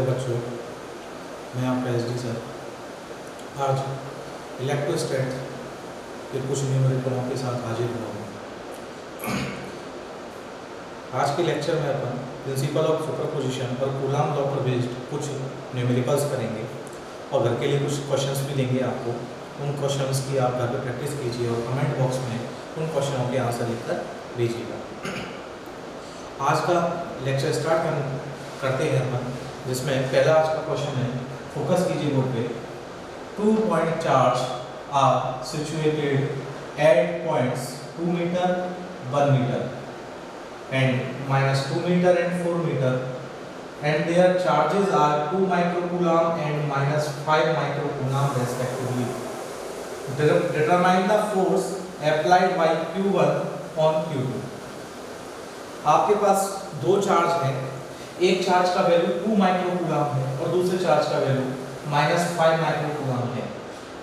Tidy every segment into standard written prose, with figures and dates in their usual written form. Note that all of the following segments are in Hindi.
हेलो बच्चों, मैं आपका एसडी सर। आज इलेक्ट्रोस्टैट के कुछ न्यूमेरिकलों के साथ हाजिर हुआ हूँ। आज के लेक्चर में अपन प्रिंसिपल ऑफ सुपरपोजिशन और कूलॉम लॉ पर बेस्ड कुछ न्यूमेरिकल्स करेंगे और घर के लिए कुछ क्वेश्चंस भी देंगे आपको। उन क्वेश्चंस की आप घर पर प्रैक्टिस कीजिए और कमेंट बॉक्स में उन क्वेश्चनों के आंसर लिखकर भेजिएगा। आज का लेक्चर स्टार्ट करते हैं अपन, जिसमें पहला आज का क्वेश्चन है। फोकस कीजिए बोर्ड पे। 2 point charge are situated at points 2 metre 1 metre and -2 meter and 4 meter, and their charges are 2 microcoulomb and -5 microcoulomb respectively. Determine the force applied by Q1 on Q2. आपके पास दो चार्ज हैं, एक चार्ज का वैल्यू 2 माइक्रोकूलम्ब है और दूसरे चार्ज का वैल्यू -5 माइक्रोकूलम्ब है।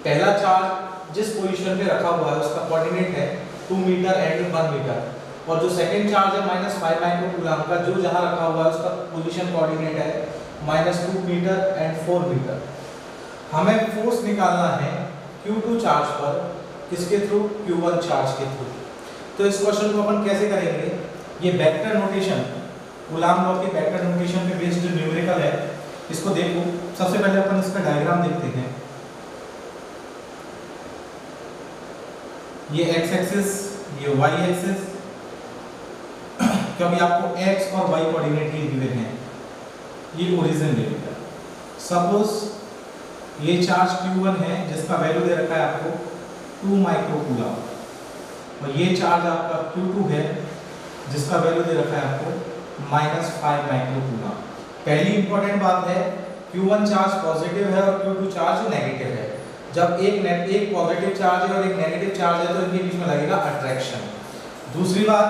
पहला चार्ज जिस पोजीशन पे रखा हुआ है उसका कोऑर्डिनेट है 2 मीटर एंड 1 मीटर, और जो सेकंड चार्ज है -5 माइक्रोकूलम्ब का, जो जहां रखा हुआ है उसका पोजीशन कोऑर्डिनेट है -2 मीटर एंड 4 मीटर। हमें फोर्स निकालना है Q2 चार्ज पर, किसके थ्रू? Q1 चार्ज के थ्रू। तो इस क्वेश्चन को अपन कैसे करेंगे? ये वेक्टर नोटेशन, कूलॉम लॉ के वेक्टर नोटेशन पे बेस्ड जो न्यूमेरिकल है, इसको देखो। सबसे पहले अपन इसका डायग्राम देखते हैं। ये x एक्सिस, ये y एक्सिस, क्योंकि आपको x और y कोऑर्डिनेट ही दिए हैं। ये ओरिजिन ले लिया। सपोज ये चार्ज Q1 है जिसका वैल्यू दे रखा है आपको 2 माइक्रोकूलम्ब, और ये चार्ज आपका Q2 है जिसका वैल्यू दे रखा है आपको -5 माइक्रोकूलम्ब। पहली इंपॉर्टेंट बात है, Q1 चार्ज पॉजिटिव है और Q2 चार्ज नेगेटिव है। जब एक पॉजिटिव चार्ज है और एक नेगेटिव चार्ज है तो इनके बीच में लगेगा अट्रैक्शन। दूसरी बात,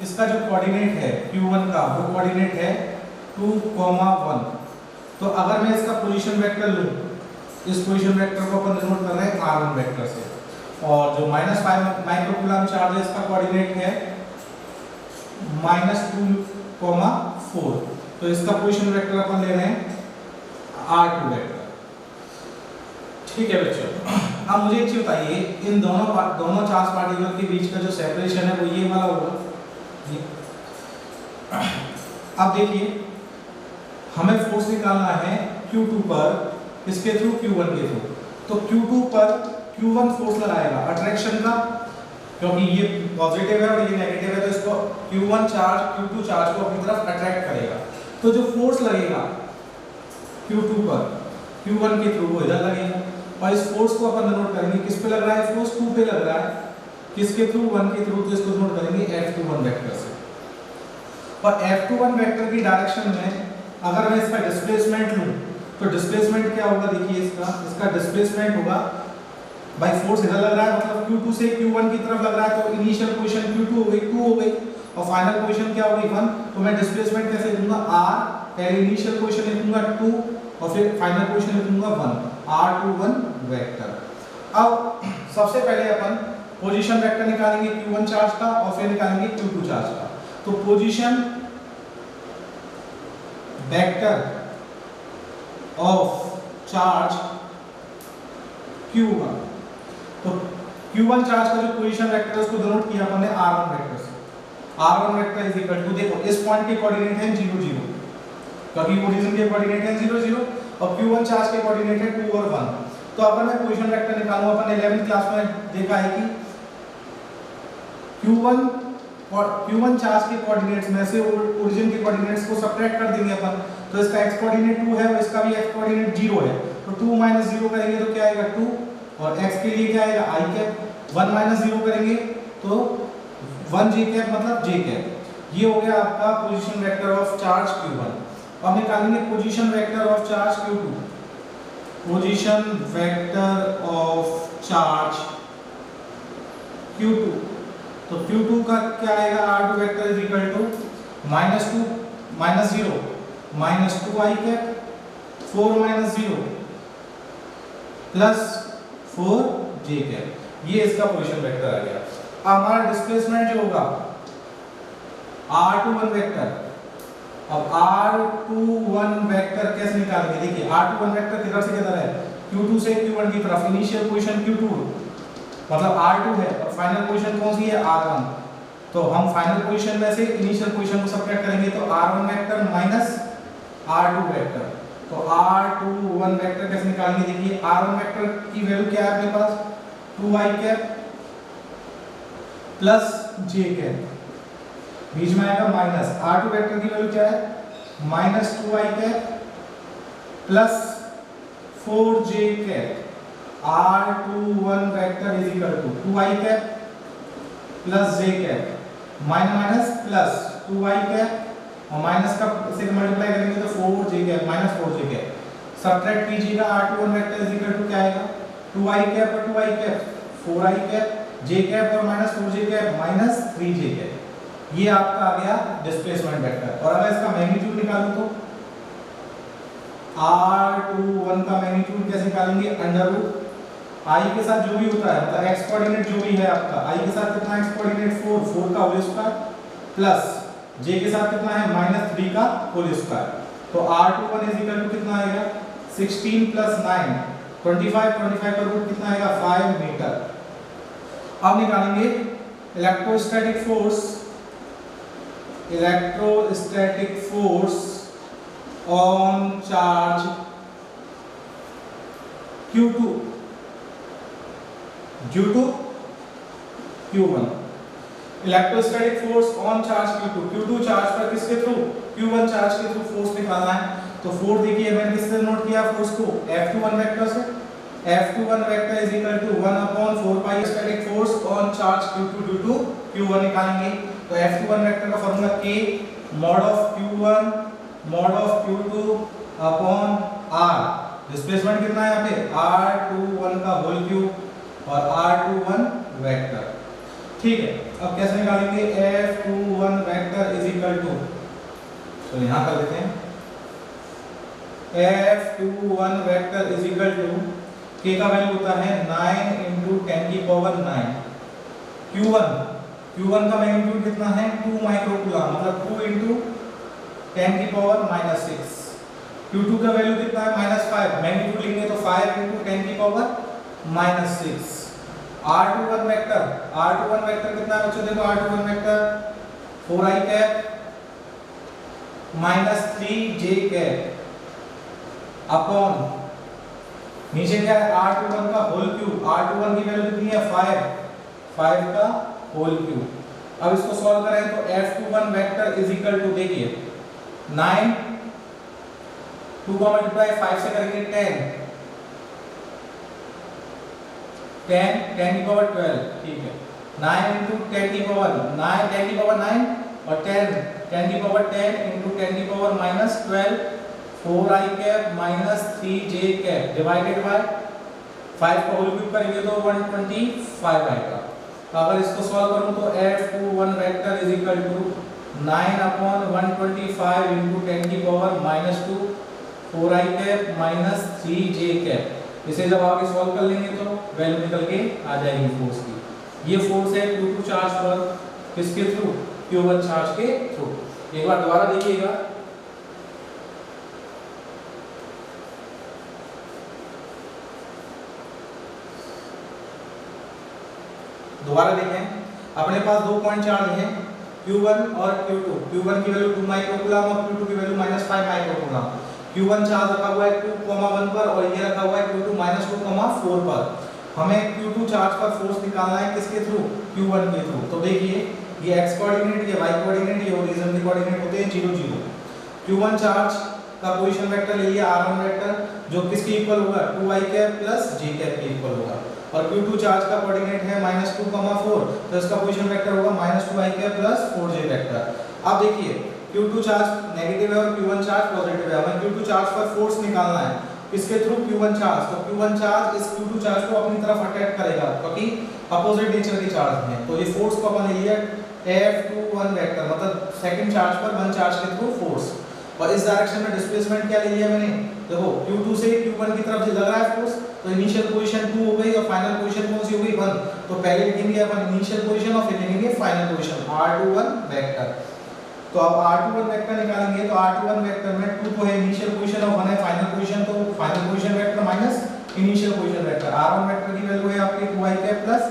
इसका जो कोऑर्डिनेट है Q1 का, वो कोऑर्डिनेट है 2, 1। तो अगर मैं इसका पोजीशन वेक्टर लूं, इस पोजीशन वेक्टर को अपन डिनोट कर रहे हैं R1 वेक्टर से, और जो -5 माइक्रोकूलम्ब चार्ज है इसका कोऑर्डिनेट है -2, 4। तो इसका पोजीशन वेक्टर अपन ले रहे हैं R2 वेक्टर। ठीक है बच्चों, अब मुझे एक चीज बताइए, इन दोनों चार्ज पार्टिकल के बीच का जो सेपरेशन है वो ये वाला होगा। अब देखिए, हमें फोर्स निकालना है Q2 पर, इसके थ्रू Q1 के थ्रू। तो Q2 पर Q1 फोर्स लगाएगा अट्रैक्शन का, क्योंकि ये पॉजिटिव है और ये नेगेटिव है, तो इसको Q1 चार्ज Q2 चार्ज को अपनी तरफ अट्रैक्ट करेगा। तो जो फोर्स लगेगा Q2 पर Q1 के थ्रू वो इधर लगेगा, और इस फोर्स को अपन नोट करेंगे किस पे लग रहा है? फोर्स 2 पे लग रहा है, किसके थ्रू? 1 के थ्रू। तो इसको नोट करेंगे F21 वेक्टर से। और F21 वेक्टर की डायरेक्शन में अगर मैं इसका डिस्प्लेसमेंट लूं तो डिस्प्लेसमेंट क्या होगा? देखिए, इसका डिस्प्लेसमेंट होगा, भाई फोर्स इधर लग रहा है मतलब Q2 से Q1 की तरफ लग रहा है, तो इनिशियल पोजीशन Q2 हो गई, 2 हो गई, और फाइनल पोजीशन क्या होगी? 1। तो मैं डिस्प्लेसमेंट कैसे लिखूंगा? R, पहले इनिशियल पोजीशन लिखूंगा 2 और फिर फाइनल पोजीशन लिखूंगा 1, R21 वेक्टर। अब सबसे पहले अपन पोजीशन वेक्टर निकालेंगे Q1 चार्ज का और फिर निकालेंगे Q2 चार्ज का। तो position vector of charge Q1, तो Q1 चार्ज का जो पोजीशन वेक्टर है उसको डिनोट किया अपन ने R1 वेक्टर से। R1 vector is equal to, देखो इस पॉइंट के कोऑर्डिनेट है 0, 0, क्योंकि ओरिजिन के कोऑर्डिनेट है 0, 0, और Q1 चार्ज के कोऑर्डिनेट है 2 और 1। तो अगर मैं पोजीशन वेक्टर निकालूं, अपन 11th क्लास में देखा है कि Q1 चार्ज के कोऑर्डिनेट्स में से ओरिजिन के कोऑर्डिनेट्स को सबट्रैक्ट कर देंगे अपन। तो इसका x कोऑर्डिनेट 2 है और इसका भी x कोऑर्डिनेट 0 है, तो 2 - 0 करेंगे तो क्या आएगा? 2, और x के लिए क्या आएगा? I cap. 1 - 0 करेंगे तो 1 j कैप मतलब j कैप। ये हो गया आपका position vector of charge Q1। अब निकालेंगे position vector of charge Q2। Position vector of charge Q2, तो Q2 का क्या आएगा? R2 vector is equal to -2 - 0 -2i cap, 4 - 0 plus 4j cap. ये इसका पोजीशन वेक्टर आ गया। अब हमारा डिस्प्लेसमेंट जो होगा R21 वेक्टर अब R21 वेक्टर कैसे निकालेंगे? देखिए R21 वेक्टर किधर से किधर है? Q2 से Q1 की तरफ। इनिशियल पोजीशन Q2 मतलब R2 है और फाइनल पोजीशन कौन सी है? R1। तो हम फाइनल पोजीशन में से इनिशियल पोजीशन को सब्ट्रैक्ट करेंगे तो R1 vector minus R2 vector. तो R21 वेक्टर कैसे निकालेंगे? देखिए R1 वेक्टर की वैल्यू क्या है अपने पास? 2i cap plus j cap, बीच में आएगा माइनस। R2 वेक्टर की वैल्यू क्या है? Minus 2i cap plus 4j cap. R21 vector is equal to 2i cap plus j cap, minus minus plus 2i cap और माइनस का इसे मल्टीप्लाई करेंगे तो 4j cap minus 4j cap. Subtract कीजिएगा R21 vector is equal to क्या आएगा? 2i कैप और 2i cap 4i cap j cap और minus 4j cap minus 3j cap. ये आपका आ गया डिस्प्लेसमेंट वेक्टर। और अगर इसका मैग्नीट्यूड निकालूं तो R21 का मैग्नीट्यूड कैसे निकालेंगे? अंडर रूट i के साथ जो भी होता है मतलब x कोऑर्डिनेट जो भी है आपका, i के साथ कितना x कोऑर्डिनेट 4 का होल स्क्वायर प्लस j के साथ कितना है? माइनस 3 का होल स्क्वायर। तो R21 इज इक्वल टू कितना आएगा? 16 प्लस 9 25 का रूट कितना आएगा? 5 मीटर। अब निकालेंगे electrostatic force on charge Q2 due to Q1। Electrostatic force on charge Q2 charge पर किसके थ्रू? Q1 चार्ज के थ्रू फोर्स निकालना है। तो फोर्स देखिए मैंने किससे नोट किया फोर्स को? F21 वेक्टर से। F21 vector is equal to 1/4 pi static force on charge Q2 due to Q1 निकालेंगे। तो F21 वेक्टर का formula K mod of Q1 mod of Q2 upon R। Displacement कितना है यहाँ पे? R21 का होल क्यूब और R21 वेक्टर। ठीक है, अब कैसे निकालेंगे? F21 vector is equal to, तो यहाँ कर देते हैं F21 vector is equal to K का वैल्यू होता है 9 into 10 की पावर 9। Q1 का मैग्नीट्यूड कितना है? 2 माइक्रोकूलम मतलब 2 into 10 की पावर -6। Q2 का वैल्यू कितना है? -5। मैग्नीट्यूड लिखेंगे तो 5 into 10 की पावर -6। R21 वेक्टर कितना है बच्चों? देखो R21 vector 4i cap -3j cap upon नीचे क्या है? R21 का होल क्यूब। R21 की वैल्यू कितनी है? 5 का होल क्यूब। अब इसको सॉल्व करें तो F21 vector is equal to, देखिए 9 2 का मल्टीप्लाई 5 से करेंगे 10 की पावर 12। ठीक है, 9 into 10 की पावर 9 और 10 की पावर 10 into 10 की power -12 4i cap -3j cap divided by 5 का होल क्यूब करेंगे तो 125 आएगा। अगर इसको सॉल्व करूं तो F21 vector is equal to 9/125 into 10 की power -2 4i cap -3j cap. इसे जब आगे सॉल्व कर लेंगे तो वैल्यू निकल के आ जाएगी फोर्स की। ये फोर्स है Q2 चार्ज पर किसके थ्रू? Q1 चार्ज के थ्रू। एक बार दोबारा देखिएगा, दोबारा देखें अपने पास 2 पॉइंट चार्ज हैं Q1 और Q2। Q1 की वैल्यू 2 माइक्रोकूलम और Q2 की वैल्यू -5 माइक्रोकूलम। Q1 चार्ज रखा हुआ है 2,1 पर और ये रखा हुआ है Q2 -2,4 पर। हमें Q2 चार्ज पर फोर्स निकालना है किसके थ्रू? Q1 के थ्रू। तो देखिए ये x कोऑर्डिनेट, ये y कोऑर्डिनेट, ये ओरिजिन के कोऑर्डिनेट होते हैं 0 0। Q1 चार्ज का पोजीशन वेक्टर ले लिया R1 वेक्टर जो किसके इक्वल होगा? 2i cap plus j cap के इक्वल होगा। और Q2 चार्ज का कोऑर्डिनेट है -2,4 तो इसका पोजीशन वेक्टर होगा -2i cap plus 4j vector. अब देखिए Q2 चार्ज नेगेटिव है और Q1 चार्ज पॉजिटिव है। हमें Q2 चार्ज पर फोर्स निकालना है किसके थ्रू? Q1 charge. तो Q1 चार्ज इस Q2 चार्ज को अपनी तरफ अट्रैक्ट करेगा क्योंकि अपोजिट नेचर के चार्ज हैं। तो ये फोर्स को अपन ले लिया F21 वेक्टर मतलब सेकंड चार्ज पर 1 चार्ज के थ्रू फोर्स। और इस डायरेक्शन में डिस्प्लेसमेंट क्या ले लिया मैंने? देखो Q2 से Q1 की तरफ लग रहा है फोर्स, तो इनिशियल पोजीशन 2 हो गई और फाइनल पोजीशन कौन सी हो गई? 1। तो पहले लिखेंगे अपन इनिशियल पोजीशन और फिर लिखेंगे फाइनल पोजीशन R21 वेक्टर। तो अब r21 वेक्टर निकालेंगे तो r21 वेक्टर में 2 तो है इनिशियल पोजीशन और 1 है फाइनल पोजीशन, तो final position vector minus initial position vector. r1 vector की वैल्यू है आपके 2i cap plus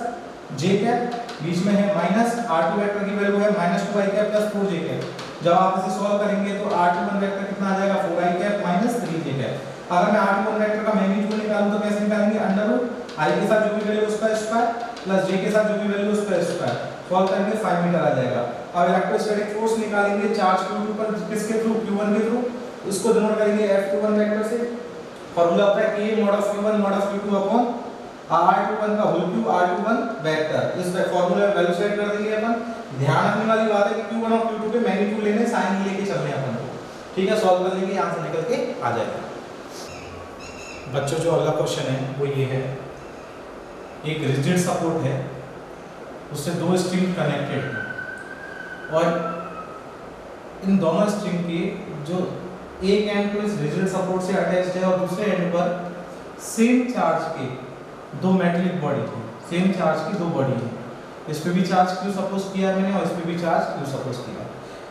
j cap, बीच में है माइनस r2 वेक्टर की वैल्यू है minus 2i cap plus 4j cap. जब आप इसे सॉल्व करेंगे तो r21 वेक्टर कितना आ जाएगा 4i cap minus 3j cap. अगर मैं r21 वेक्टर का मैग्नीट्यूड निकालूं तो कैसे निकालेंगे, अंडर रूट i के साथ जो भी वैल्यू उसका स्क्वायर प्लस j के साथ जो भी वैल्यू उसका स्क्वायर, सॉल्व करेंगे 5 मीटर आ जाएगा। अब इलेक्ट्रोस्टैटिक फोर्स निकालेंगे चार्ज q2 पर किसके थ्रू, q1 के थ्रू, इसको डिनोट करेंगे F21 वेक्टर से। फार्मूला होता है a mod of q1 mod of q2 upon r21 का होल क्यूब r21 वेक्टर। इस फार्मूले में वैल्यू सेट कर देंगे अपन। ध्यान रखने वाली बात है कि q1 और q2 के मैग्नीट्यूड लेने साइन लेके चलने अपन को, ठीक है। सॉल्व कर लेंगे, आंसर निकल के आ जाएगा। बच्चों जो अगला क्वेश्चन है वो ये है, एक रिजिड सपोर्ट है, उससे दो स्ट्रिंग कनेक्टेड है और इन दोनों स्ट्रिंग की जो एक एंड तो इस रिजिड सपोर्ट से अटैच्ड है और दूसरे एंड पर सेम चार्ज के दो मेटेलिक बॉडी है, सेम चार्ज की दो बॉडी है। इस पे भी चार्ज Q सपोज किया मैंने और इस पे भी चार्ज Q सपोज किया।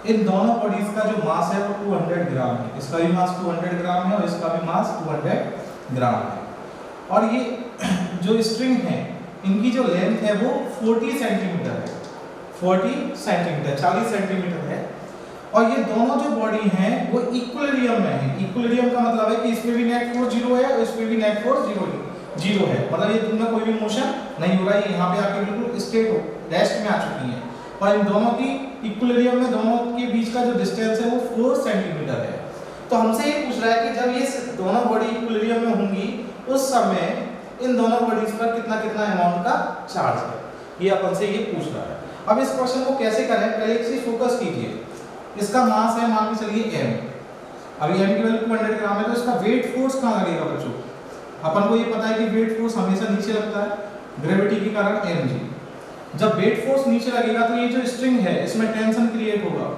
इन दोनों बॉडीज का जो मास है वो 200 ग्राम है, इसका भी मास 200 ग्राम है और इसका भी मास 200 ग्राम है। और ये जो स्ट्रिंग है इनकी जो लेंथ है वो 40 सेंटीमीटर है, 40 सेंटीमीटर 40 सेंटीमीटर है। और ये दोनों जो बॉडी हैं वो इक्विलिब्रियम में है। इक्विलिब्रियम का मतलब है कि इसमें भी नेट फोर्स 0 है और इसमें भी नेट फोर्स 0 है, मतलब ये दोनों कोई भी मोशन नहीं हो रहा है, यहाँ पे आके बिल्कुल स्टेट हो रेस्ट में आ चुकी है। और इन दोनों की इक्विलिब्रियम में दोनों के बीच का जो डिस्टेंस है वो 4 सेंटीमीटर है। तो हमसे ये पूछ रहा है कि जब ये दोनों बॉडी इक्विलिब्रियम में होंगी उस समय इन दोनों बॉडीज पर कितना कितना अमाउंट का चार्ज है, ये अपन से ये पूछ रहा है। अब इस क्वेश्चन को कैसे करें, पहले एक चीज फोकस कीजिए। इसका मास है मान के चलिए m, अभी m की वैल्यू 200 ग्राम है, तो इसका वेट फोर्स कहाँ लगेगा बच्चों, अपन को ये पता है कि वेट फोर्स हमेशा नीचे लगता है ग्रेविटी के कारण mg। जब वेट फोर्स नीचे लगेगा तो ये जो स्ट्रिंग है इसमें टेंशन क्रिएट होगा,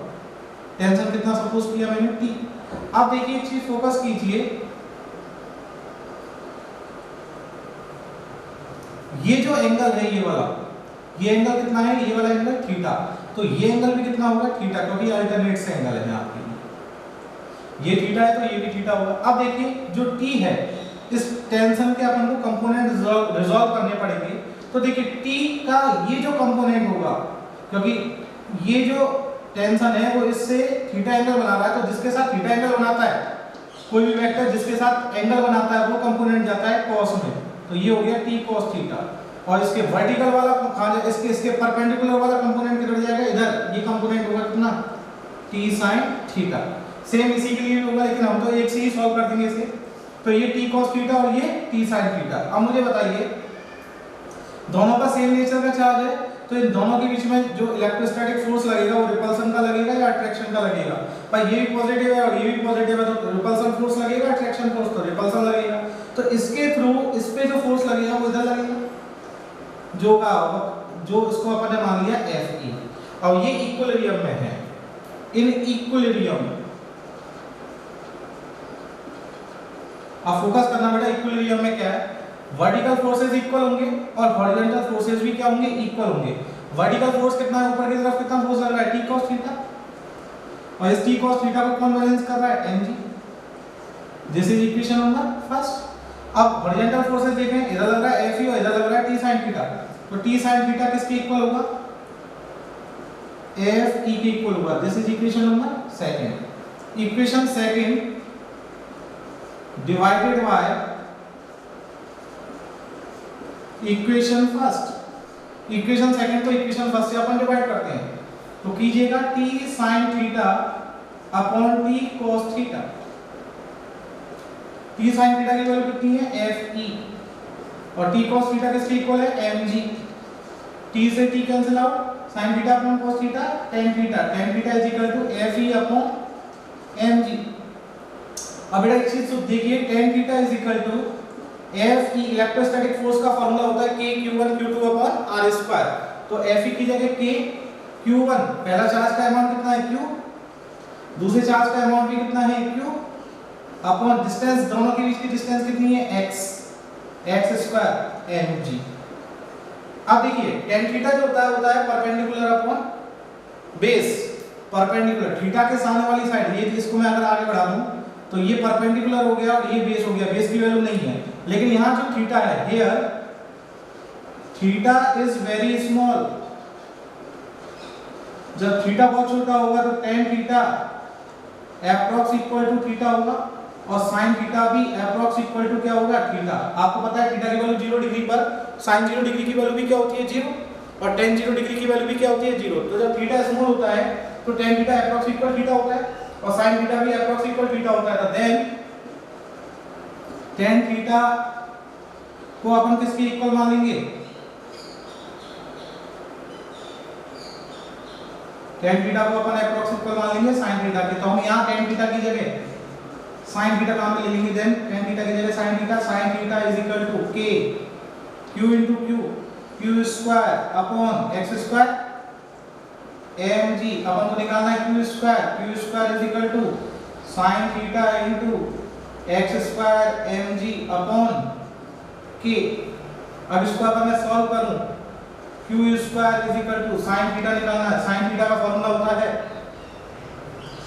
टेंशन कितना सपोज किया मैंने T। अब देखिए एक चीज फोकस कीजिए, ये जो एंगल है ये वाला, ये एंगल कितना है, ये वाला एंगल थीटा, तो ये एंगल भी कितना होगा थीटा, क्योंकि अल्टरनेट से एंगल है आपकी, ये थीटा है तो ये भी थीटा होगा। अब देखिए जो T है इस टेंशन के अपन को कंपोनेंट रिजॉल्व करने पड़ेंगे। तो देखिए T का ये जो कंपोनेंट होगा, क्योंकि ये जो टेंशन है वो इससे थीटा एंगल बना रहा है, तो जिसके साथ थीटा एंगल बनाता है कोई भी वेक्टर जिसके साथ एंगल बनाता है वो कंपोनेंट जाता है cos में, तो ये हो गया T cos थीटा। और इसके वर्टिकल वाला इसके परपेंडिकुलर वाला कंपोनेंट किधर जाएगा, इधर, ये कंपोनेंट होगा कितना T sin थीटा। सेम इसी के लिए होगा, लेकिन हम तो एक से ही सॉल्व कर देंगे इसे। तो ये T cos थीटा और ये T sin थीटा। अब मुझे बताइए दोनों का सेम नेचर का चार्ज है, तो इन दोनों के बीच में जो इलेक्ट्रोस्टैटिक फोर्स लगेगा वो रिपल्सन का लगेगा या अट्रैक्शन का लगेगा। भाई ये भी पॉजिटिव है और ये भी पॉजिटिव है, तो रिपल्सन फोर्स लगेगा, अट्रैक्शन फोर्स तो रिपल्सन लगेगा। तो इसके थ्रू इस पे जो फोर्स लगेगा वो इधर लगेगा, जो का जो इसको अपन ने मान लिया Fe। और ये इक्विलिब्रियम में है, इन इक्विलिब्रियम। अब फोकस करना बेटा, इक्विलिब्रियम में क्या है, वर्टिकल फोर्सेस इक्वल होंगे और हॉरिजॉन्टल फोर्सेस भी क्या होंगे, इक्वल होंगे। वर्टिकल फोर्स कितना है, ऊपर की तरफ कितना फोर्स लग रहा है T cos थीटा, और इस T cos थीटा को कौन बैलेंस कर रहा है, mg। This is equation number first. अब हॉरिजॉन्टल फोर्सेस देखें, इधर लग रहा है Fe और इधर लग रहा है T sin थीटा, तो T sin थीटा किसके इक्वल होगा, Fe के इक्वल होगा। This is equation number second. Equation second divided by equation first. Equation second को इक्वेशन फर्स्ट से अपन डिवाइड करते हैं, तो कीजिएगा T sin theta upon T cos theta. T sin theta की वैल्यू कितनी है, Fe, और T cos थीटा किसके इक्वल है, mg। T से T cancel out, sin theta upon cos theta tan theta, tan theta is equal to Fe upon mg। अब बेटा एक चीज तो देखिए, tan theta is equal to Fe, electrostatic force का फार्मूला होता है K Q1 Q2 upon R square. तो Fe की जगह K Q1, पहला चार्ज का अमाउंट कितना है Q, दूसरे चार्ज का अमाउंट भी कितना है Q, अपॉन डिस्टेंस, दोनों के बीच की डिस्टेंस कितनी है x स्क्वायर mg। अब देखिए tan थीटा जो होता है perpendicular upon base, perpendicular theta के सामने वाली साइड, ये इसको मैं अगर आगे बढ़ा दूं तो ये परपेंडिकुलर हो गया और ये बेस हो गया, बेस की वैल्यू नहीं है, लेकिन यहाँ जो थीटा है here theta is very small, जब थीटा बहुत छोटा होगा तो tan theta approx equal to theta होगा और sin थीटा भी अप्रॉक्स इक्वल टू क्या होगा थीटा। आपको पता है थीटा की वैल्यू 0 डिग्री पर sin 0 डिग्री की वैल्यू भी क्या होती है 0 और tan 0 डिग्री की वैल्यू भी क्या होती है 0। तो जब थीटा स्मॉल होता है तो tan theta approx equal theta होता है और sin थीटा भी अप्रॉक्स इक्वल थीटा होता है। तो देन tan थीटा को अपन किसके इक्वल मान लेंगे, tan थीटा को अपन अप्रॉक्स इक्वल मान लेंगे sin थीटा के। तो हम यहाँ tan थीटा की जगह sin थीटा काम में ले लेंगे, देन tan थीटा की जगह sin theta is equal to k q into q square upon x square mg, अपन को निकालना है q square is equal to sin theta into x square mg upon k। अब इसको अगर मैं सॉल्व करूं q square is equal to sin theta निकालना है, sin थीटा का फॉर्मूला होता है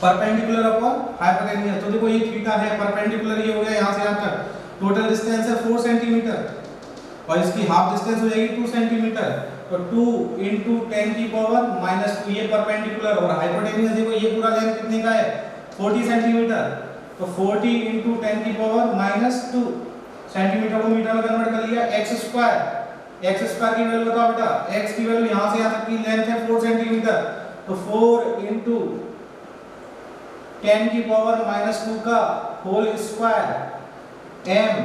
परपेंडिकुलर अपॉन हाइपोटेन्यूज। तो देखो ये थीटा है परपेंडिकुलर, ये हो गया यहां से यहां तक, टोटल डिस्टेंस है 4 सेंटीमीटर और इसकी हाफ डिस्टेंस हो जाएगी 2 सेंटीमीटर, तो 2 into 10 की पावर -2 ये परपेंडिकुलर और हाइपोटेन्यूज देखो ये पूरा लेंथ कितने का है 40 सेंटीमीटर, तो 40 into 10 की पावर -2 सेंटीमीटर को मीटर में कन्वर्ट कर लिया। x स्क्वायर की वैल्यू बताओ बेटा, x की वैल्यू यहां से यहां तक की लेंथ है 4 सेंटीमीटर, तो 4 into 10 की पावर -2 का whole square m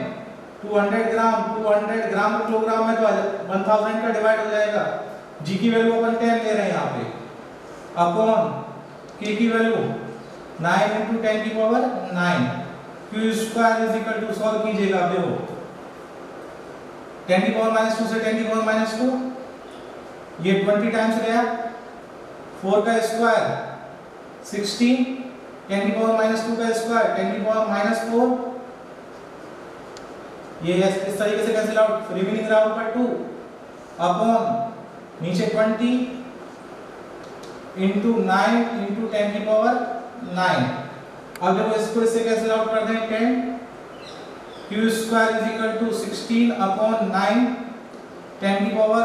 200 gram kilogram में तो 1000 का डिवाइड हो जाएगा, g की वैल्यू अपन 10 ले रहे हैं यहाँ पे अपॉन k की वैल्यू 9 into 10 की power 9, q square is equal to solve कीजिएगा, आप देखो 10 की पावर -2 से 10 की पावर -2 ये 20 टाइम्स गया, 4 का स्क्वायर 16, 10 की पावर -2 का स्क्वायर 10 की पावर -4, ये इस तरीके से कैंसिल आउट, रिमेनिंग रहा ऊपर 2 अपॉन नीचे 20 into 9 into 10 की पावर 9। अब देखो इसको इससे कैंसिल आउट कर दें 10, q square is equal to 16 upon 9 10 की पावर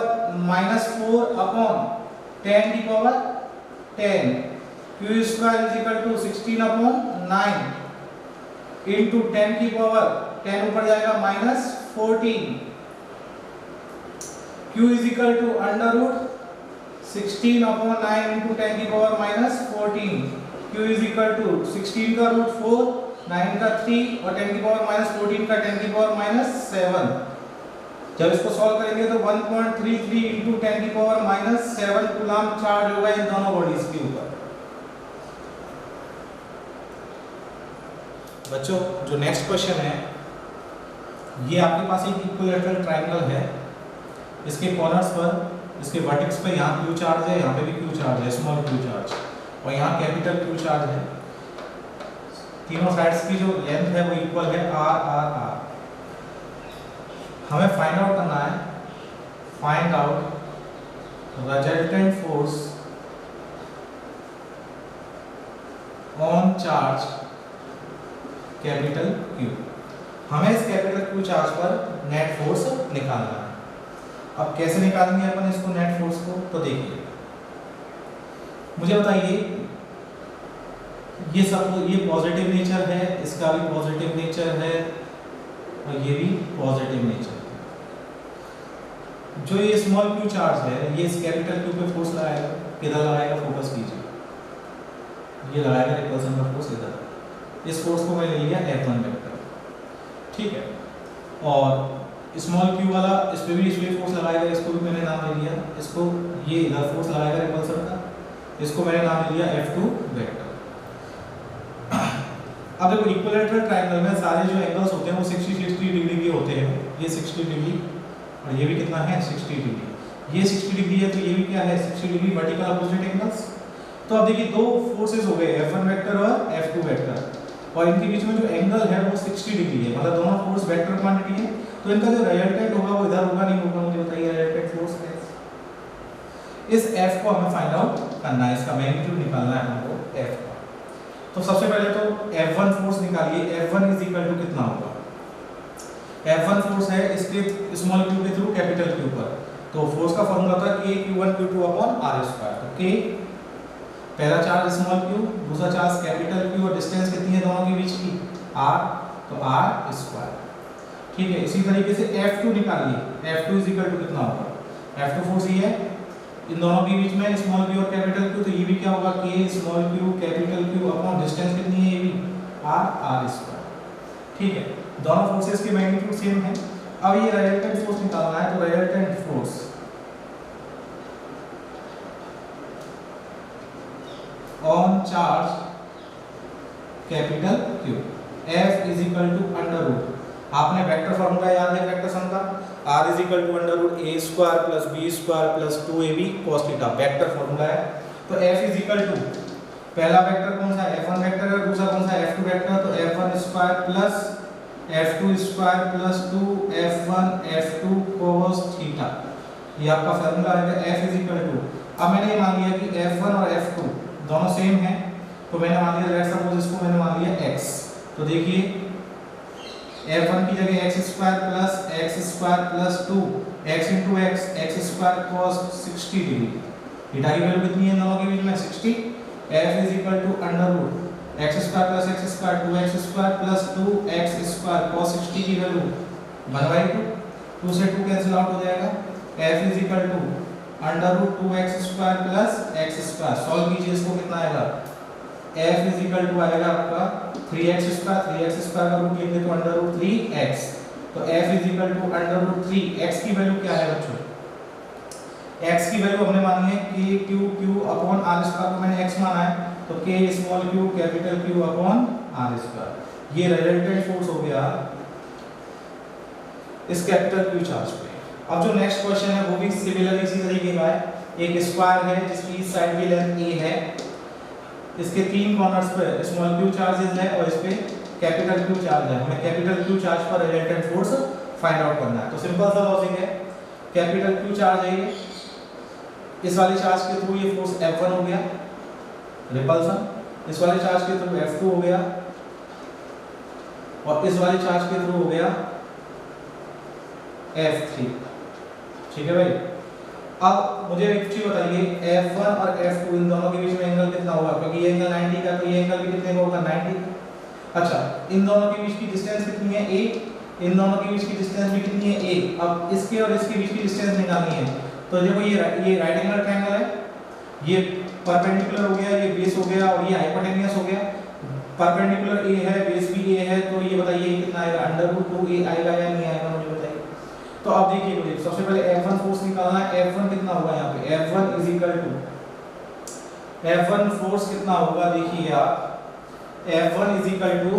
-4 अपॉन 10 की power 10, q square is equal to 16 upon 9 into 10 की पावर 10 ऊपर जाएगा -14, q is equal to under root 16 upon 9 into 10 की power -14, q is equal to 16 का रूट 4, 9 का 3 और 10 की पावर -14 का 10 की पावर -7। जब इसको सॉल्व करेंगे तो 1.33 into 10 की पावर -7 कूलम चार्ज होगा इन दोनों बॉडीज के ऊपर। बच्चों जो नेक्स्ट क्वेश्चन है, ये आपके पास एक इक्विलैटरल ट्रायंगल है, इसके कॉर्नर्स पर, इसके वर्टेक्स पे यहाँ Q चार्ज है, यहाँ पे भी Q चार्ज है, स्मॉल Q चार्ज, और यहाँ कैपिटल Q चार्ज है। तीनों साइड्स की जो लेंथ है वो इक्वल है r। हमें फाइंड आउट करना है, find out resultant force on charge capital Q। हमें इस कैपिटल Q चार्ज पर नेट फोर्स निकालना है। अब कैसे निकालेंगे अपन इसको नेट फोर्स को, तो देखिए मुझे बताइए, ये पॉजिटिव नेचर है, इसका भी पॉजिटिव नेचर है और ये भी पॉजिटिव नेचर है। जो ये स्मॉल Q चार्ज है ये इस कैपिटल Q पे फोर्स लगाएगा, किधर लगाएगा फोकस कीजिए, ये लगाएगा रिपल्सन का फोर्स इधर, इस फोर्स को मैं ले लिया F1 वेक्टर, ठीक है। और स्मॉल Q वाला इस पे भी इसलिए फोर्स लगाएगा, इसको भी मैंने नाम ले लिया, इसको ये इधर फोर्स लगाएगा रिपल्सन का, इसको मैंने नाम ले लिया F2 वेक्टर। अब देखो इक्विलैटरल ट्रायंगल में सारे जो एंगल्स होते हैं वो 60 डिग्री के होते हैं, ये 60 डिग्री और ये भी कितना है 60 डिग्री, ये 60 डिग्री है तो ये भी क्या है 60 डिग्री वर्टिकल अपोजिट एंगल्स। तो अब देखिए दो फोर्सेस हो गए F1 वेक्टर और F2 वेक्टर, और इनके बीच में जो एंगल है वो 60 डिग्री है, मतलब दोनों फोर्स वेक्टर क्वांटिटी है, तो इनका जो रिजल्टेंट होगा वो इधर होगा नहीं होगा, मुझे बताइए रिजल्टेंट फोर्स है। इस F को हमें फाइंड आउट करना है, इसका मैग्नीट्यूड निकालना है हमको F का। तो सबसे पहले तो F1 फोर्स निकालिए। F1 इज इक्वल टू कितना होगा? F1 फोर्स है इसके स्मॉल क्यू के थ्रू कैपिटल क्यू पर, तो फोर्स का फॉर्मूला था K Q1 Q2 upon R²। तो K पहला चार्ज स्मॉल क्यू, दूसरा चार्ज कैपिटल क्यू, और डिस्टेंस कितनी है दोनों के बीच की? R, तो R²। ठीक है, इसी तरीके से F2 निकालिए। F2 इज इक्वल टू कितना होगा? F2 फोर्स ये है इन दोनों के बीच में स्मॉल क्यू और कैपिटल क्यू, तो ये भी क्या होगा? K small Q capital Q upon distance कितनी है? ये भी R²। ठीक है, दोनों फोर्सेस की मैग्नीट्यूड सेम है। अब ये रिजल्टेंट फोर्स निकालना है, तो resultant force on charge capital Q F is equal to under root, आपने वेक्टर फॉर्मूला याद है वेक्टर सम का, R is equal to under root A square plus B square plus 2AB cos theta, vector formula है। तो F इज इक्वल टू पहला वेक्टर कौन सा है? F1 वेक्टर है, दूसरा कौन सा है? F2 वेक्टर, तो F1 square plus F2 square plus 2F1 F2 cos theta, ये आपका फॉर्मूला है F इज इक्वल टू। अब मैंने ये मान लिया कि F1 और F2 दोनों सेम हैं, तो मैंने मान लिया, लेट्स सपोज इसको मैंने मान लिया x, तो देखिए F1 की जगह x square plus 2 x into x square cos 60 degree, theta की वैल्यू कितनी है दोनों के बीच में? 60। F is equal to under root x square plus x square 2x square plus 2x square cos 60 की वैल्यू 1/2, 2 से 2 कैंसिल आउट हो जाएगा। F is equal to under root 2x square plus x square, solve कीजिए इसको, कितना आएगा? F इज इक्वल टू आएगा आपका 3x स्क्वायर का रूट लेंगे तो अंडर रूट 3x, तो F is equal to under root 3। x की वैल्यू क्या है बच्चों? x की वैल्यू हमने मानी है K Q अपॉन R² को मैंने x माना है, तो K small q capital Q upon R²। ये रिजल्टेंट फोर्स हो गया इस कैपिटल Q चार्ज पे। अब जो नेक्स्ट क्वेश्चन है वो भी सिमिलर इसी तरीके का है। एक स्क्वायर है जिसकी इस साइड की लेंथ a है, इसके तीन कॉर्नर्स पे स्मॉल q चार्जेस है और इस पे कैपिटल Q चार्ज है। हमें कैपिटल Q चार्ज पर रिजल्टेंट फोर्स फाइंड आउट करना है। तो सिंपल सा लॉजिक है, कैपिटल Q चार्ज है ये, इस वाले चार्ज के थ्रू ये फोर्स F1 हो गया रिपल्सन, इस वाले चार्ज के थ्रू F2 हो गया, और इस वाले चार्ज के थ्रू हो गया F3। ठीक है भाई, अब मुझे एक चीज बताइए, F1 और F2 इन दोनों के बीच में एंगल कितना होगा? क्योंकि ये एंगल 90 का, तो ये एंगल भी कितने का होगा? 90 का। अच्छा, इन दोनों के बीच की डिस्टेंस कितनी है? a, इन दोनों के बीच की डिस्टेंस भी कितनी है? a। अब इसके और इसके बीच की डिस्टेंस निकालनी है, तो देखो ये राइट एंगल ट्रायंगल है, ये परपेंडिकुलर हो गया, ये बेस हो गया, और ये हाइपोटेन्यूस हो गया। परपेंडिकुलर a है, बेस भी a है, तो ये बताइए कितना आएगा? अंडर रूट 2a आएगा या नहीं आएगा, मुझे बताइए। तो अब देखिए मुझे सबसे पहले F1 फोर्स निकालना है। F1 कितना होगा यहाँ पे? F1 is equal to, F1 force कितना होगा देखिए आप, F1 is equal to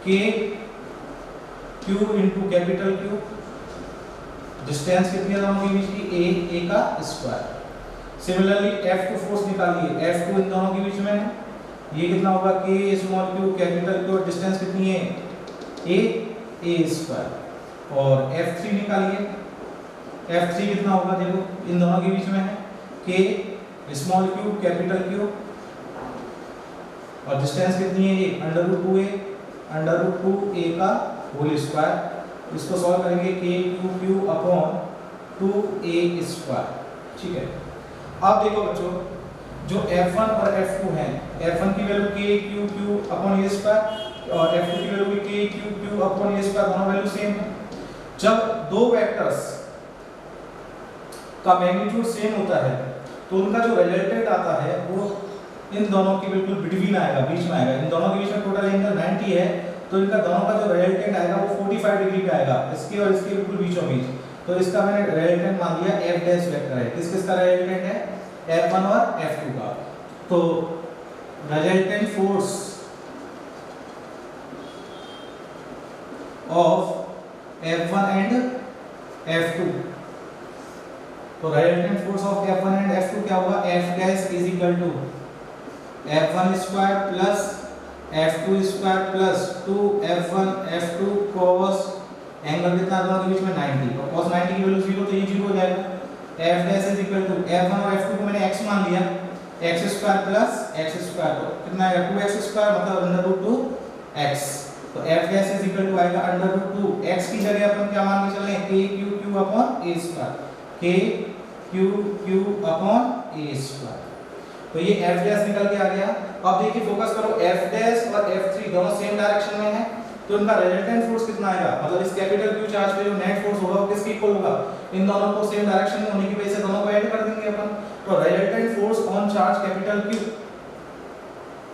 K Q into capital Q, distance कितनी है दोनों के बीच की? a का स्क्वायर। सिमिलरली F2 फोर्स निकालिए, F2 इन दोनों के बीच में है, ये कितना होगा? K small q capital Q, distance कितनी है? a square. और F3 निकालिए, F3 कितना होगा? देखो इन दोनों के बीच में है, K small q capital Q, और डिस्टेंस कितनी है? ये अंडर रूट 2a का होल स्क्वायर। इसको सॉल्व करेंगे, K Q upon 2a square. ठीक है, अब देखो बच्चों, जो F1 और F2 हैं, F1 की value K Q upon a square और F2 की value K Q upon a square, दोनों वैल्यू सेम है। जब दो वेक्टर्स का मैग्नीट्यूड सेम होता है तो उनका जो रिजल्टेंट आता है वो इन दोनों के बिल्कुल बिटवीन आएगा, बीच में आएगा। इन दोनों के बीच में टोटल एंगल 90 है, तो इनका दोनों का जो रिजल्टेंट आएगा वो 45 डिग्री पे आएगा, इसके और इसके बिल्कुल बीचों बीच। तो इसका मैंने रिजल्टेंट मान लिया f डैश वेक्टर है। किस किस का रिजल्टेंट है? F1 और F2 का। तो resultant force of F1 and F2, तो resultant force of F1 and F2 क्या होगा? F dash is equal to F1 square plus F2 square plus 2F1 F2 cos, angle कितना दोनों के बीच में? 90, और cos 90 की वैल्यू 0, तो ये 0 हो जाएगा। F dash is equal to f1 और f2 को मैंने x मान लिया, x square plus x square, तो कितना आएगा 2x स्क्वायर मतलब अंडर रूट 2x। तो f dash is equal to आएगा अंडर रूट 2x की जगह अपन क्या मान के चल रहे हैं k q q upon a square, k q q upon a square. तो ये f डैश निकल के आ गया। अब देखिए फोकस करो, f डैश और f3 दोनों सेम डायरेक्शन में है, तो इनका रिजल्टेंट फोर्स कितना आएगा, मतलब इस कैपिटल Q चार्ज पे जो नेट फोर्स होगा वो किसके इक्वल होगा, इन दोनों को सेम डायरेक्शन में होने की वजह से दोनों को ऐड कर देंगे अपन। तो resultant force on charge capital Q,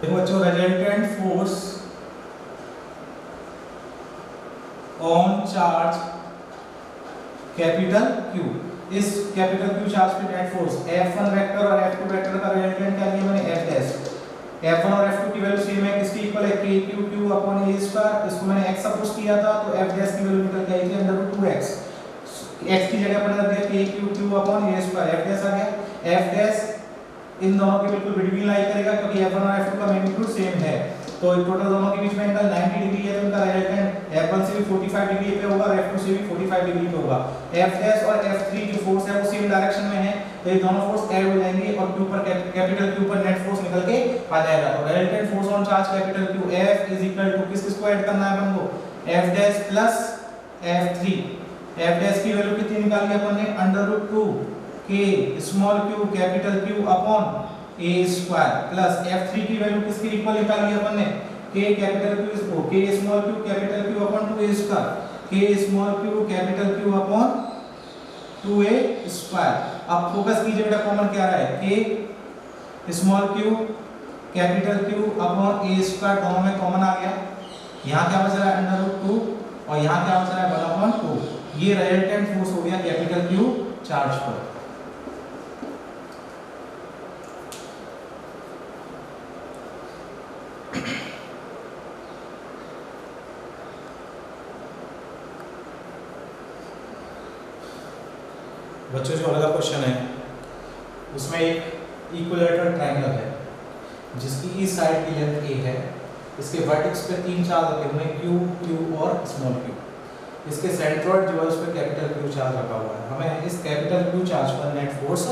देखो बच्चों resultant force on charge capital Q, इस कैपिटल Q चार्ज पे नेट फोर्स F1 वेक्टर और F2 वेक्टर का रिजल्टेंट क्या लिया मैंने F डैश। F1 और F2 की वैल्यू सेम है, किसकी इक्वल है k q q upon a square, इसको मैंने x सपोज किया था तो F डैश की वैल्यू निकल के आई थी अंडर रूट 2x, x की जगह अपन रख दिया k q q upon a square, F dash आ गया। F डैश इन दोनों के बिल्कुल बिटवीन लाई करेगा क्योंकि F1 और F2 का मैग्नीट्यूड सेम है, तो टोटल दोनों के बीच में एंगल 90 डिग्री है, तो इनका रिजल्टेंट F1 से भी 45 डिग्री पे होगा और F2 से भी 45 डिग्री पे होगा। F डैश और F3 जो फोर्स है वो सेम डायरेक्शन में है, तो ये दोनों फोर्स ऐड हो जाएंगे और Q पर कैपिटल Q पर नेट फोर्स निकल के आ जाएगा। तो resultant force on charge capital Q F is equal to किसको ऐड करना है अपन को, F dash plus F3। F dash की वैल्यू कितनी निकाली अपन ने under root 2 k small q capital Q upon a square plus F3 की वैल्यू किसके इक्वल निकाली अपन ने, k कैपिटल Q इसको k small q capital Q upon 2a square, k small q capital Q upon 2a square. अब फोकस कीजिए बेटा कॉमन क्या आ रहा है, k small q capital Q upon a square दोनों में कॉमन आ गया, यहाँ क्या बच रहा है अंडर रूट 2 और यहाँ क्या बच रहा है 1/2। ये रिजल्टेंट फोर्स हो गया कैपिटल Q चार्ज पर। बच्चों जो अगला क्वेश्चन है उसमें एक इक्विलेटरल ट्रायंगल है जिसकी इस साइड की लेंथ a है, इसके वर्टेक्स पे 3 चार्ज लगे हुए हैं q q और स्मॉल q, इसके सेंट्रोइड जो है उस पर कैपिटल Q चार्ज रखा हुआ है। हमें इस कैपिटल Q चार्ज पर नेट फोर्स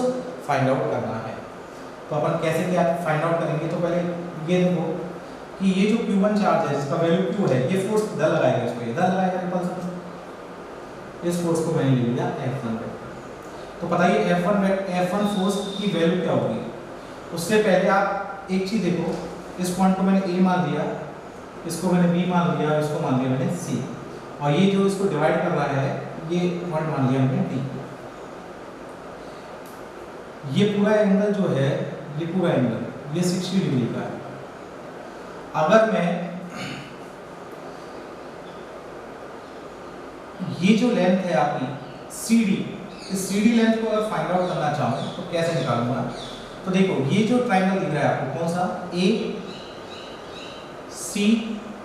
फाइंड आउट करना है। तो अपन कैसे क्या फाइंड आउट करेंगे, तो पहले ये देखो कि ये जो Q1 चार्ज है जिसका वैल्यू Q है, ये फोर्स इधर लगाएगा, इसको इधर लगाएगा रिपल्सन, इस फोर्स को मैंने ले लिया F1 पे। तो बताइए F1 फोर्स की वैल्यू क्या होगी। उससे पहले आप एक चीज देखो, इस पॉइंट को मैंने A मान लिया, इसको मैंने B मान लिया, इसको मान लिया मैंने C, और ये जो इसको डिवाइड कर रहा है ये पॉइंट मान लिया हमने D। ये पूरा एंगल जो है, ये पूरा एंगल ये 60 डिग्री का है। अगर मैं ये जो लेंथ है आपकी CD, इस CD लेंथ को अगर फाइंड आउट करना चाहूँ तो कैसे निकालूंगा, तो देखो ये जो ट्रायंगल दिख रहा है आपको कौन सा, A C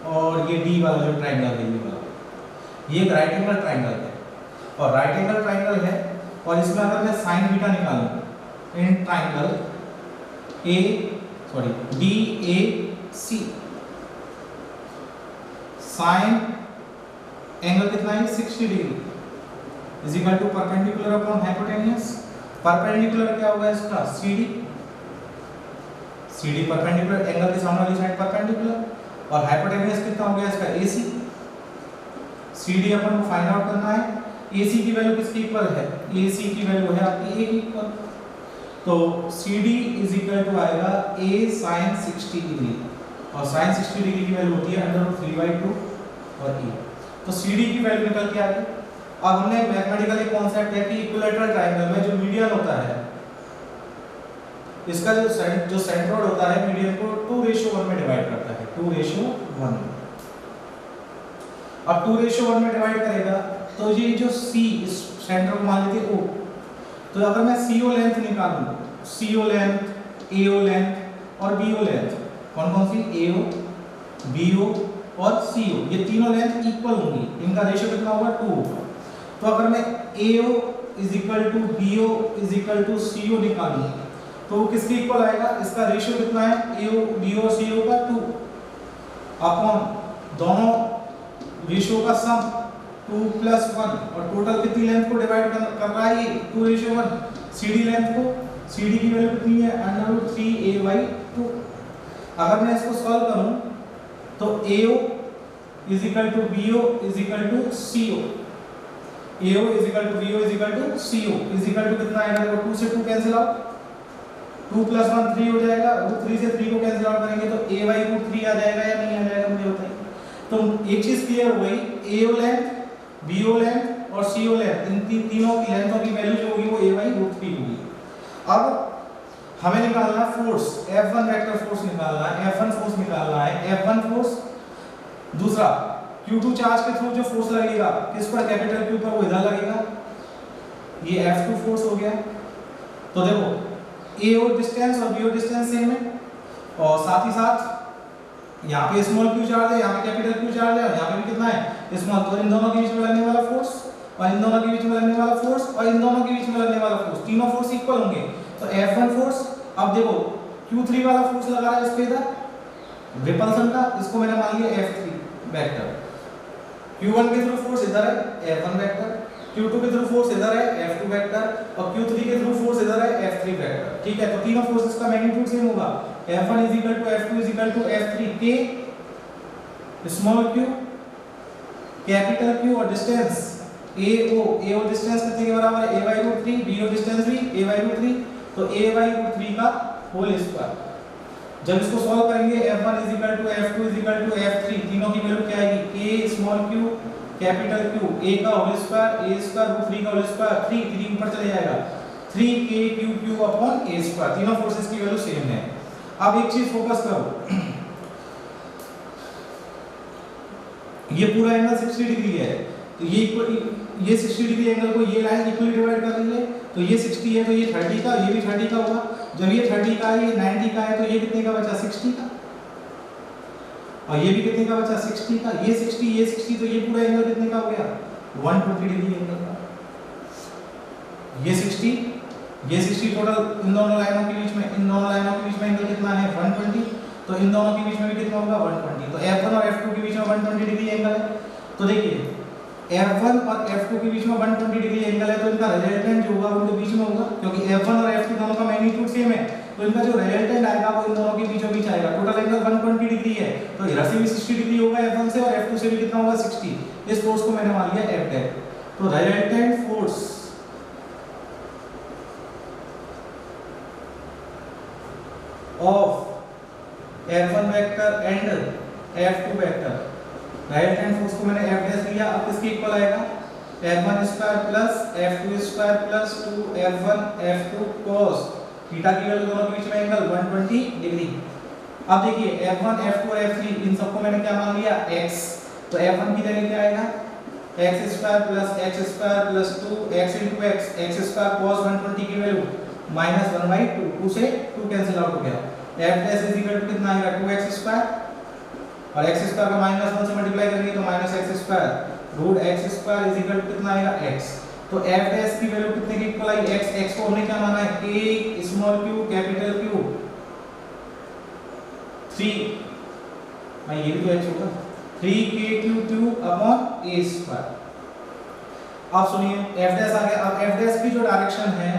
और ये D वाला जो ट्रायंगल है ये वाला, ये एक राइट एंगल ट्रायंगल है और राइट एंगल ट्रायंगल है, और इसमें अगर मैं साइन बीटा निकालूं in triangle DAC, sine angle कितना है 60 degree is equal to perpendicular upon hypotenuse. Perpendicular क्या होगा इसका CD परपेंडिकुलर एंगल के सामने वाली साइड परपेंडिकुलर, और हाइपोटेन्यूज कितना हो गया इसका AC। CD अपन को फाइंड आउट करना है, AC की वैल्यू किसकी इक्वल है, AC की वैल्यू है आपकी A की इक्वल, तो CD इज इक्वल टू आएगा A sin 60 डिग्री, और sin 60 डिग्री की वैल्यू होती है √3/2 और E, तो CD की वैल्यू निकल के आ गई। अब हमने मैथमेटिकल एक कॉन्सेप्ट है कि इक्विलेटरल ट्रायंगल में जो मीडियन होता है, इसका जो सेंट्रोइड होता है मीडियन को 2:1 में डिवाइड करता है, 2:1। अब 2:1 में डिवाइड करेगा तो ये जो C इस सेंटर को मान लेते O, तो अगर मैं CO लेंथ निकालूं, CO लेंथ, AO लेंथ और BO लेंथ, कौन कौन सी AO BO और CO, ये तीनों लेंथ इक्वल होंगी, इनका रेशियो कितना होगा 2 होगा। तो अगर मैं AO is equal to BO is equal to CO निकालूं तो वो किसके इक्वल आएगा, इसका रेशियो कितना है AO BO CO का 2 अपॉन दोनों रेशियो का सम 2 प्लस 1 और टोटल कितनी लेंथ को डिवाइड कर रहा है ये 2:1 CD लेंथ को, CD की वैल्यू कितनी है √3a/2। अगर मैं इसको सॉल्व करूं तो AO is equal to BO is equal to CO, AO is equal to BO is equal to CO is equal to कितना आएगा, देखो 2 से 2 कैंसिल आउट, 2 + 1 3 हो जाएगा, √3 से 3 को कैंसिल आउट करेंगे तो a/√3 आ जाएगा या नहीं आ जाएगा, मुझे बताइए। तो एक चीज क्लियर हो गई, AO लेंथ, BO लेंथ और CO लेंथ, इन तीनों की लेंथों की वैल्यू जो होगी वो a/√3 होगी। अब हमें निकालना फोर्स, F1 वेक्टर फोर्स निकालना है, F1 फोर्स निकालना है, F1 फोर्स। दूसरा Q2 चार्ज के थ्रू जो फोर्स लगेगा किस पर, कैपिटल Q पर, वो इधर लगेगा, ये F2 फोर्स हो गया। तो देखो AO डिस्टेंस और BO डिस्टेंस सेम है, और साथ ही साथ यहाँ पे स्मॉल q चार्ज है, यहाँ पे कैपिटल Q चार्ज है, और यहाँ पे भी कितना है स्मॉल। तो इन दोनों के बीच में लगने वाला फोर्स और इन दोनों के बीच में लगने वाला फोर्स और इन दोनों के बीच में लगने वाला फोर्स, तीनों फोर्स इक्वल होंगे। तो F1 फोर्स, अब देखो Q3 वाला फोर्स लगा रहा है इस पे इधर रिपल्सन का, इसको मैंने मान लिया F3 वेक्टर। Q1 के थ्रू फोर्स इधर है F1 वेक्टर, Q2 के थ्रू फोर्स इधर है F2 वेक्टर और Q3 के थ्रू फोर्स इधर है F3 वेक्टर। ठीक है, तो तीनों फोर्सेस का मैग्नीट्यूड सेम होगा, F1 = F2 = F3 के स्मॉल q कैपिटल Q और डिस्टेंस AO डिस्टेंस कितने के बराबर है a/√3, BO डिस्टेंस भी a/√3, तो a/√3 का होल स्क्वायर। जब इसको सॉल्व करेंगे F1 = F2 = F3, तीनों की वैल्यू क्या आएगी, a small q capital Q, a का होल स्क्वायर, a² √3 का होल स्क्वायर, 3 ऊपर चले जाएगा, 3kQQ/a²। तीनों फोर्सेस की वैल्यू सेम है। अब एक चीज फोकस करो, ये पूरा एंगल 60 डिग्री है, तो ये 60 डिग्री एंगल को ये लाइन इक्वली डिवाइड कर रही है, तो ये 60 है तो ये 30 का, ये भी 30 का होगा। जब ये 30 का है, ये 90 का है, तो ये कितने का बचा 60 का, और ये भी कितने का बचा 60 का, ये 60, तो ये पूरा एंगल कितने का हो गया 120 डिग्री एंगल का। ये 60 टोटल इन दोनों लाइनों के बीच में, इन दोनों लाइनों के बीच में एंगल कितना है 120, तो इन दोनों के बीच में भी कितना होगा 120। तो F1 और F2 के बीच में 120 डिग्री एंगल है। तो देखिए F1 और F2 के बीच में 120 डिग्री एंगल है, तो इनका रिजल्टेंट जो होगा उनके बीच में होगा, क्योंकि F1 और F2 दोनों का मैग्नीट्यूड सेम है, तो इनका जो रिजल्टेंट आएगा वो इन दोनों के बीचों बीच आएगा। टोटल एंगल 120 डिग्री है, तो इधर से भी 60 डिग्री होगा F1 से, और F2 से भी कितना होगा 60। इस फोर्स को मैंने मान लिया F'। तो resultant force of F1 vector and F2 vector, resultant force को मैंने F' लिया। अब किसके इक्वल आएगा, F1² + F2² + 2F1 F2 cos theta की वैल्यू दोनों के बीच में एंगल 120 डिग्री। अब देखिए F1 F2 और F3 इन सबको मैंने क्या मान लिया x, तो F1 की जगह क्या आएगा x² + x² + 2x * x x² cos 120 की वैल्यू -1/2, 2 से 2 कैंसिल आउट हो गया। F' कितना आएगा 2x² और x² का -1 से मल्टीप्लाई करेंगे तो -x², √x² कितना आएगा x। तो F' की वैल्यू कितने की इक्वल आई x को हमने क्या माना है k small q capital Q 3, भाई ये भी तो x होगा 3kQQ/a²। अब सुनिए F' आ गया। अब F' की जो डायरेक्शन है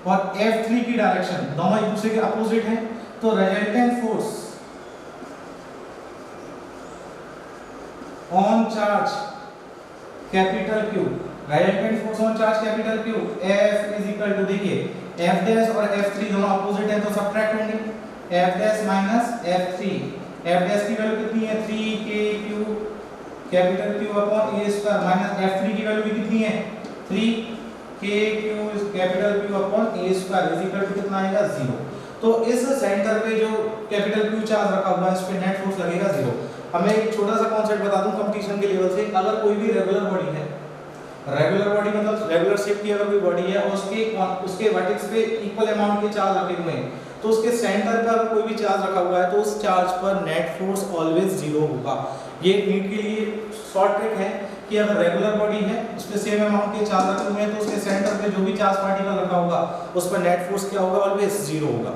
और F3 की डायरेक्शन दोनों एक दूसरे के अपोजिट हैं, तो resultant force on charge capital Q, resultant force on charge capital Q F देखिए F' और F3 दोनों अपोजिट हैं तो सब्ट्रैक्ट होंगे, F' - F3, F' की वैल्यू कितनी है 3kQ कैपिटल Q/a² F3 की वैल्यू भी कितनी है 3kQ कैपिटल Q/a² कितना आएगा 0। तो इस सेंटर पे जो कैपिटल Q चार्ज रखा हुआ है इस पे नेट फोर्स लगेगा 0। अब मैं एक छोटा सा कॉन्सेप्ट बता दूं कंपटीशन के लेवल से, अगर कोई भी रेगुलर बॉडी है, रेगुलर बॉडी मतलब रेगुलर शेप की अगर कोई बॉडी है और उसके वर्टेक्स पे इक्वल अमाउंट के चार्ज रखे हुए हैं, तो उसके सेंटर पर कोई भी चार्ज रखा हुआ है तो उस चार्ज पर नेट फोर्स ऑलवेज 0 होगा। ये नीट के लिए शॉर्ट ट्रिक है कि अगर रेगुलर बॉडी है उस पे सेम अमाउंट के चार्ज रखे हुए हैं तो उसके सेंटर पे जो भी चार्ज पार्टिकल रखा होगा उस पर नेट फोर्स क्या होगा ऑलवेज 0 होगा।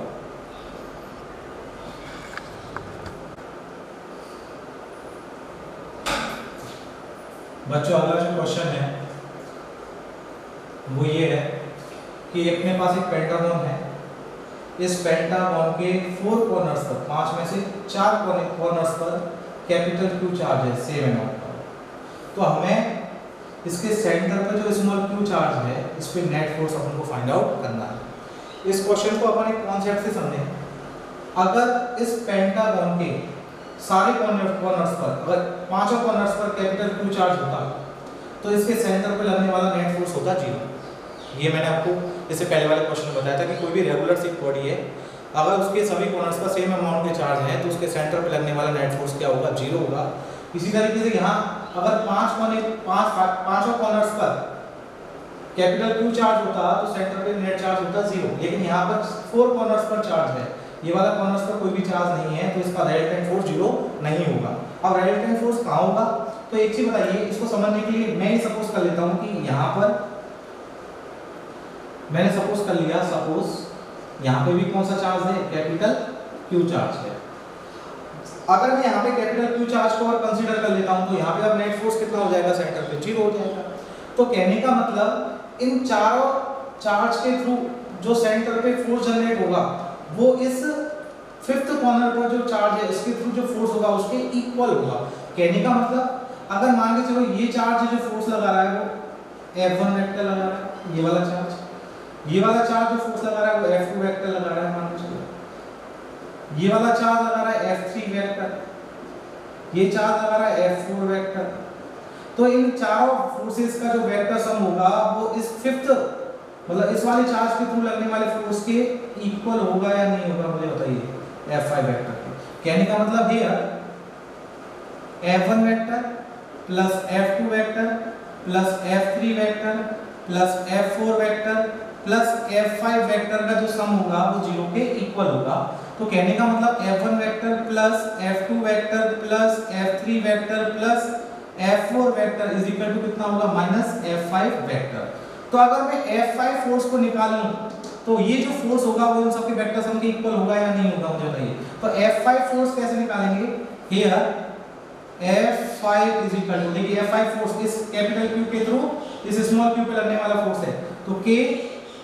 बच्चों अगला जो क्वेश्चन है वो ये है कि अपने पास एक पेंटागन है। इस पेंटागन के 4 कॉर्नर्स पर, 5 में से 4 कॉर्नर्स पर कैपिटल Q चार्ज है सेम अमाउंट का। तो हमें इसके सेंटर पर जो स्मॉल q चार्ज है इस पे नेट फोर्स अपन को फाइंड आउट करना है। इस क्वेश्चन को अपन एक कॉन्सेप्ट से समझें। अगर इस पेंटागन के सारे कॉर्नर्स पर, अगर पांचों कॉर्नर्स पर कैपिटल Q चार्ज होता तो इसके सेंटर पर लगने वाला नेट फोर्स होता 0। ये मैंने आपको इससे पहले वाले क्वेश्चन में बताया था कि कोई भी रेगुलर सी बॉडी है, अगर उसके सभी कॉर्नर्स पर सेम अमाउंट के चार्ज है तो उसके सेंटर पर लगने वाला नेट फोर्स क्या होगा? 0 होगा। इसी तरीके से यहाँ अगर पांचों कॉर्नर्स पर कैपिटल Q चार्ज होता तो सेंटर पे नेट चार्ज होता 0, लेकिन यहाँ पर 4 कॉर्नर्स पर चार्ज है, ये वाला कॉर्नर्स पर कोई भी चार्ज नहीं है, तो इसका रिजल्टेंट फोर्स 0 नहीं होगा। अब रिजल्टेंट फोर्स कहाँ होगा? तो एक चीज बताइए, इसको समझने के लिए मैं ही सपोज कर लेता हूँ कि यहाँ पर मैंने सपोज कर लिया, सपोज यहाँ पे भी कौन सा चार्ज है? कैपिटल Q चार्ज है। अगर मैं यहाँ पे कैपिटल Q चार्ज को और कंसीडर कर लेता हूँ तो यहाँ पे अब नेट फोर्स कितना हो जाएगा? सेंटर पे 0 हो जाएगा। तो कहने का मतलब इन चारों चार्ज के थ्रू जो सेंटर पे फोर्स जनरेट होगा वो इस 5th कॉर्नर पर जो चार्ज है इसके थ्रू जो फोर्स होगा उसके इक्वल होगा। कहने का मतलब अगर मान के चलो ये चार्ज जो फोर्स लगा रहा है वो F1 वेक्टर लगा रहा है, ये वाला चार्ज जो फोर्स लगा रहा है वो F2 वेक्टर लगा रहा है, मान के चलो ये वाला चार्ज लगा रहा है F3 वेक्टर, ये चार्ज लगा रहा है F4 वेक्टर। तो इन चारों फोर्सेस का जो वेक्टर सम होगा वो इस 5th मतलब इस वाले चार्ज के थ्रू लगने वाले फोर्स के इक्वल होगा या नहीं होगा? मुझे बताइए। F5 वेक्टर के कहने का मतलब here F1 vector plus F2 vector plus F3 vector plus F4 vector plus F5 vector का जो सम होगा वो 0 के इक्वल होगा। तो कहने का मतलब F1 vector plus F2 vector plus F3 vector plus F4 vector is equal to कितना होगा? Minus F5 vector. तो अगर मैं F5 फोर्स को निकाल लूं तो ये जो फोर्स होगा वो इन सबके वेक्टर सम के इक्वल होगा या नहीं होगा? मुझे बताइए। तो F5 फोर्स कैसे निकालेंगे? Here F5 is equal to, देखिए F5 फोर्स इस कैपिटल Q के थ्रू इस स्मॉल q पे लगने वाला फोर्स है, तो K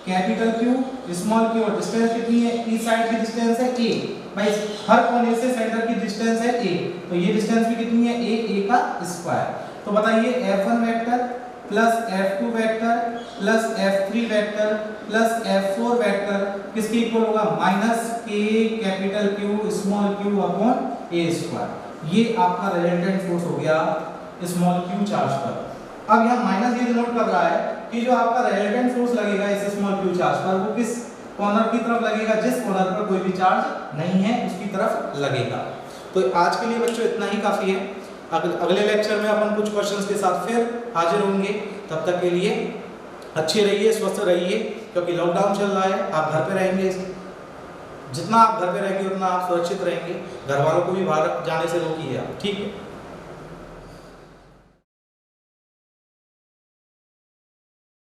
capital Q small q और डिस्टेंस कितनी है? इस साइड की डिस्टेंस है a, भाई हर कोने से सेंटर की डिस्टेंस है a, तो ये डिस्टेंस भी कितनी है? a का स्क्वायर। तो बताइए F1 vector plus F2 vector plus F3 vector plus F4 vector किसके इक्वल होगा? Minus K capital Q small q upon a square. ये आपका रिजल्टेंट फोर्स हो गया स्मॉल q चार्ज पर। अब यहाँ माइनस ये डिनोट कर रहा है कि जो आपका रिजल्टेंट फोर्स लगेगा इस स्मॉल q चार्ज पर वो किस कॉर्नर की तरफ लगेगा? जिस कॉर्नर पर कोई भी चार्ज नहीं है उसकी तरफ लगेगा। तो आज के लिए बच्चों इतना ही काफी है। अगले लेक्चर में अपन कुछ क्वेश्चंस के साथ फिर हाजिर होंगे। तब तक के लिए अच्छे रहिए, स्वस्थ रहिए, क्योंकि लॉकडाउन चल रहा है, आप घर पे रहेंगे। जितना आप घर पे रहेंगे उतना आप सुरक्षित रहेंगे। घर वालों को भी बाहर जाने से रोकिए आप, ठीक है।